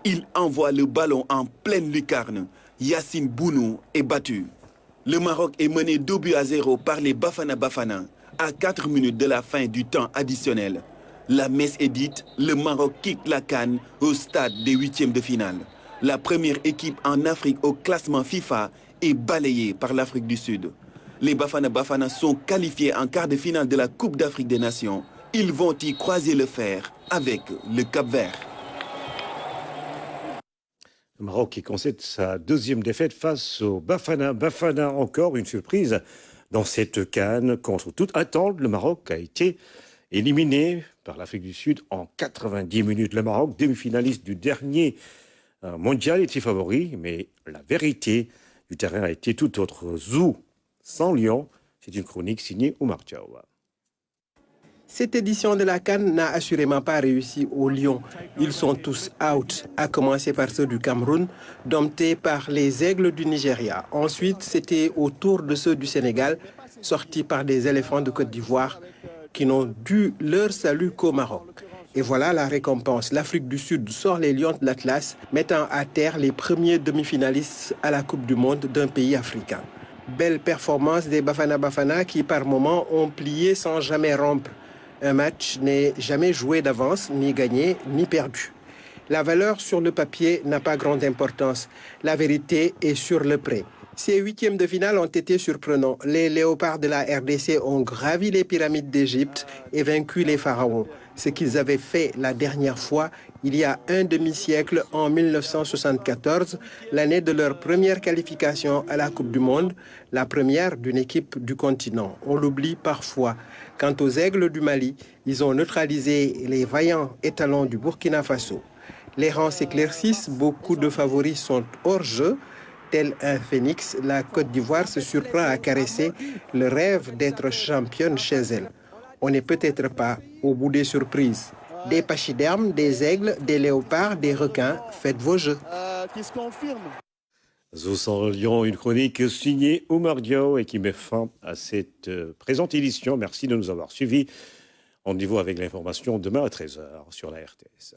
[SPEAKER 10] Il envoie le ballon en pleine lucarne. Yassine Bounou est battu. Le Maroc est mené 2-0 par les Bafana Bafana à 4 minutes de la fin du temps additionnel. La messe est dite, le Maroc quitte la CAN au stade des huitièmes de finale. La première équipe en Afrique au classement FIFA est balayée par l'Afrique du Sud. Les Bafana Bafana sont qualifiés en quart de finale de la Coupe d'Afrique des Nations. Ils vont y croiser le fer avec le Cap-Vert.
[SPEAKER 1] Le Maroc qui concède sa deuxième défaite face au Bafana. Bafana, encore une surprise dans cette CAN. Contre toute attente, le Maroc a été éliminé par l'Afrique du Sud en 90 minutes. Le Maroc, demi-finaliste du dernier mondial, était favori, mais la vérité du terrain a été tout autre. Zou sans Lion, c'est une chronique signée Oumar Diawa.
[SPEAKER 11] Cette édition de la CAN n'a assurément pas réussi aux Lions. Ils sont tous out, à commencer par ceux du Cameroun, domptés par les Aigles du Nigeria. Ensuite, c'était au tour de ceux du Sénégal, sortis par des éléphants de Côte d'Ivoire, qui n'ont dû leur salut qu'au Maroc. Et voilà la récompense. L'Afrique du Sud sort les Lions de l'Atlas, mettant à terre les premiers demi-finalistes à la Coupe du Monde d'un pays africain. Belle performance des Bafana Bafana qui, par moments, ont plié sans jamais rompre. Un match n'est jamais joué d'avance, ni gagné, ni perdu. La valeur sur le papier n'a pas grande importance. La vérité est sur le prêt. Ces huitièmes de finale ont été surprenants. Les léopards de la RDC ont gravi les pyramides d'Égypte et vaincu les pharaons. Ce qu'ils avaient fait la dernière fois, il y a un demi-siècle, en 1974, l'année de leur première qualification à la Coupe du Monde, la première d'une équipe du continent. On l'oublie parfois. Quant aux Aigles du Mali, ils ont neutralisé les vaillants étalons du Burkina Faso. Les rangs s'éclaircissent, beaucoup de favoris sont hors jeu. Tel un phénix, la Côte d'Ivoire se surprend à caresser le rêve d'être championne chez elle. On n'est peut-être pas au bout des surprises. Des pachydermes, des aigles, des léopards, des requins. Faites vos jeux.
[SPEAKER 9] Qui se confirme.
[SPEAKER 1] Zo sans Lyon, une chronique signée Oumar Diaw et qui met fin à cette présente édition. Merci de nous avoir suivis. Rendez-vous avec l'information demain à 13h sur la RTS.